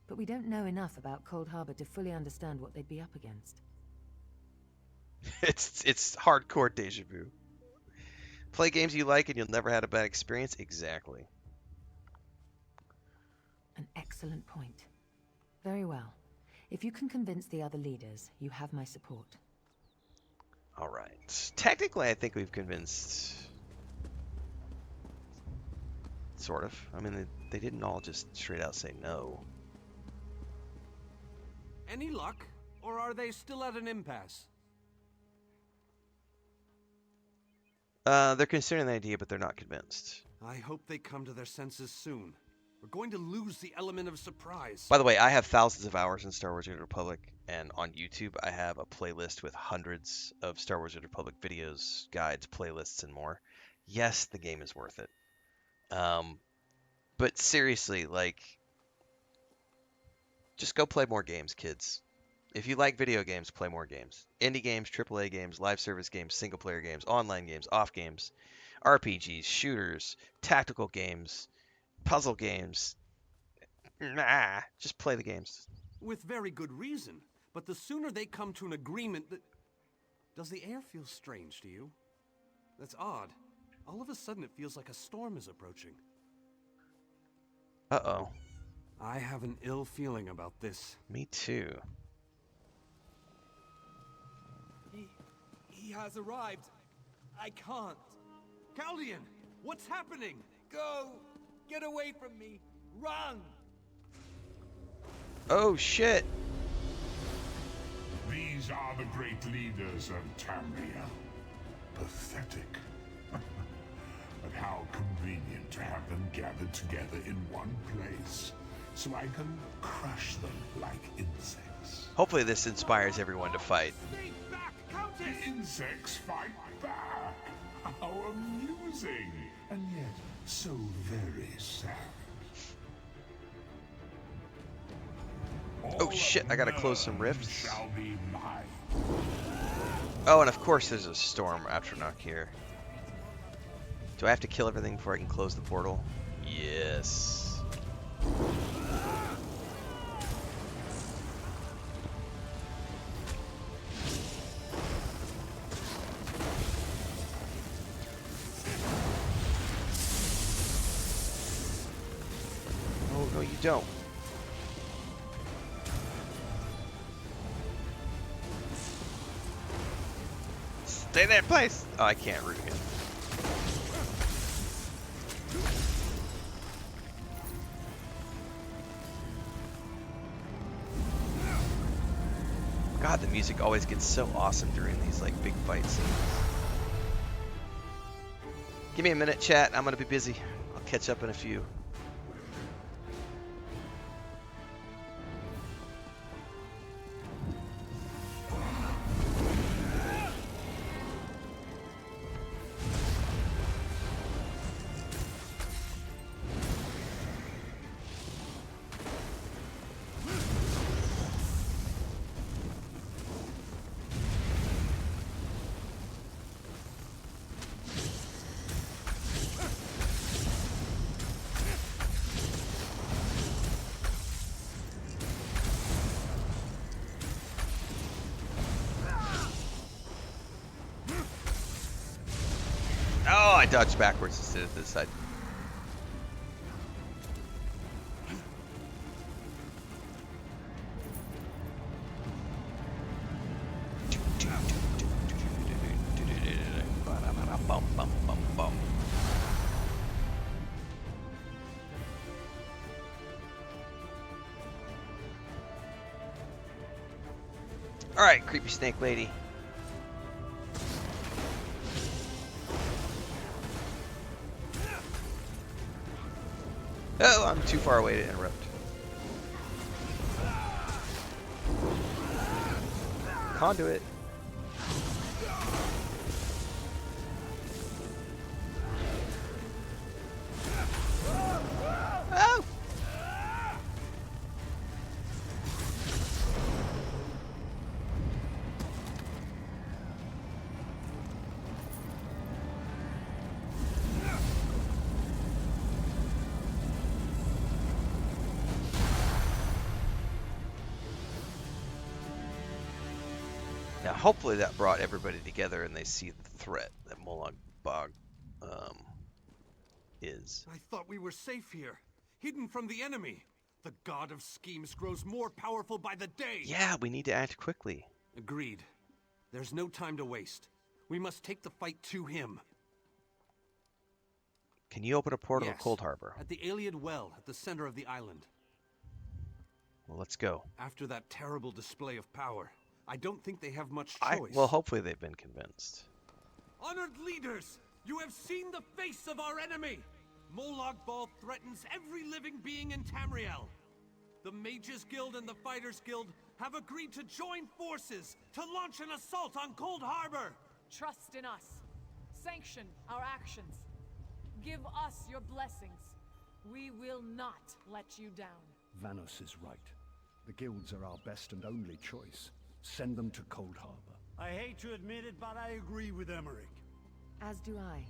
But we don't know enough about Cold Harbor to fully understand what they'd be up against. It's hardcore deja vu. Play games you like and you'll never have a bad experience? Exactly. An excellent point. Very well. If you can convince the other leaders, you have my support. All right. Technically, I think we've convinced... Sort of. I mean, they didn't all just straight out say no. Any luck? Or are they still at an impasse? They're considering the idea, but they're not convinced. I hope they come to their senses soon. We're going to lose the element of surprise. By the way, I have thousands of hours in Star Wars: The Old Republic, and on YouTube I have a playlist with hundreds of Star Wars: The Old Republic videos, guides, playlists, and more. Yes, the game is worth it. But seriously, like, just go play more games, kids. If you like video games, play more games. Indie games, AAA games, live service games, single player games, online games, off games, RPGs, shooters, tactical games, puzzle games. Nah, just play the games. With very good reason. But the sooner they come to an agreement that... Does the air feel strange to you? That's odd. All of a sudden it feels like a storm is approaching. Uh-oh. I have an ill feeling about this. Me too. He has arrived. I can't. Caldian, what's happening? Go! Get away from me! Run! Oh, shit! These are the great leaders of Tamriel. Pathetic. But how convenient to have them gathered together in one place, so I can crush them like insects. Hopefully this inspires everyone to fight. Stay back, Countess! The insects fight back! How amusing! And yet, so very sad. Oh shit, I gotta close some rifts. Shall be mine. Oh, and of course there's a storm Atronach here. Do I have to kill everything before I can close the portal? Yes. Oh, no, you don't. Stay in that place! Oh, I can't root him. God, the music always gets so awesome during these like big fight scenes. Give me a minute, chat. I'm gonna be busy. I'll catch up in a few. Oh, I dodged backwards instead of this side. All right, creepy snake lady. Oh, I'm too far away to interrupt. Conduit. Oh! Now, hopefully that brought everybody together and they see the threat that Molag Bog is. I thought we were safe here, hidden from the enemy. The god of schemes grows more powerful by the day. Yeah, we need to act quickly. Agreed. There's no time to waste. We must take the fight to him. Can you open a portal Yes, to Cold Harbor? At the Iliad Well, at the center of the island. Well, let's go. After that terrible display of power, I don't think they have much choice. Well, hopefully they've been convinced. Honored leaders, you have seen the face of our enemy. Molag Bal threatens every living being in Tamriel. The Mages Guild and the Fighters Guild have agreed to join forces to launch an assault on Cold Harbor. Trust in us. Sanction our actions. Give us your blessings. We will not let you down. Vanos is right. The guilds are our best and only choice. Send them to Cold Harbor. I hate to admit it, but I agree with Emmerich. As do I.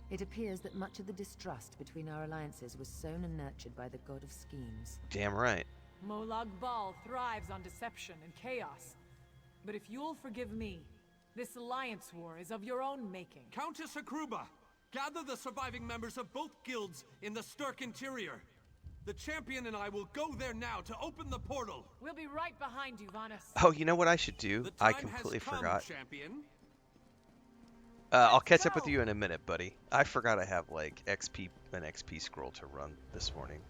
It appears that much of the distrust between our alliances was sown and nurtured by the god of schemes. Damn right. Molag Bal thrives on deception and chaos. But if you'll forgive me, this alliance war is of your own making. Countess Hakruba, gather the surviving members of both guilds in the Sturk interior. The champion and I will go there now to open the portal. We'll be right behind you, Vanos. Oh, you know what I should do? The I time completely has come, forgot. Champion. I'll catch up with you in a minute, buddy. I forgot I have like an XP scroll to run this morning.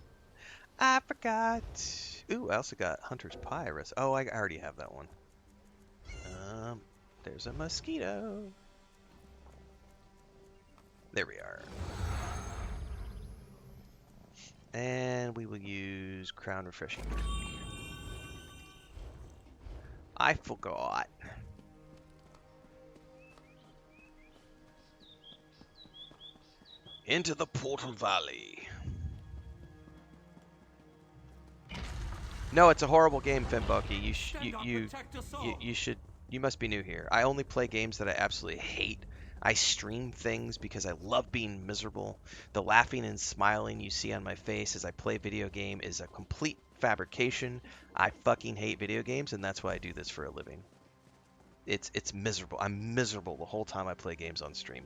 I forgot. Ooh, I also got Hunter's Pie. Oh, I already have that one. There's a mosquito. There we are. And we will use Crown Refreshing Drink. I forgot. Into the Portal Valley. No, it's a horrible game, Finbucky. You should. You must be new here. I only play games that I absolutely hate. I stream things because I love being miserable. The laughing and smiling you see on my face as I play video game is a complete fabrication. I fucking hate video games, and that's why I do this for a living. It's miserable. I'm miserable the whole time I play games on stream.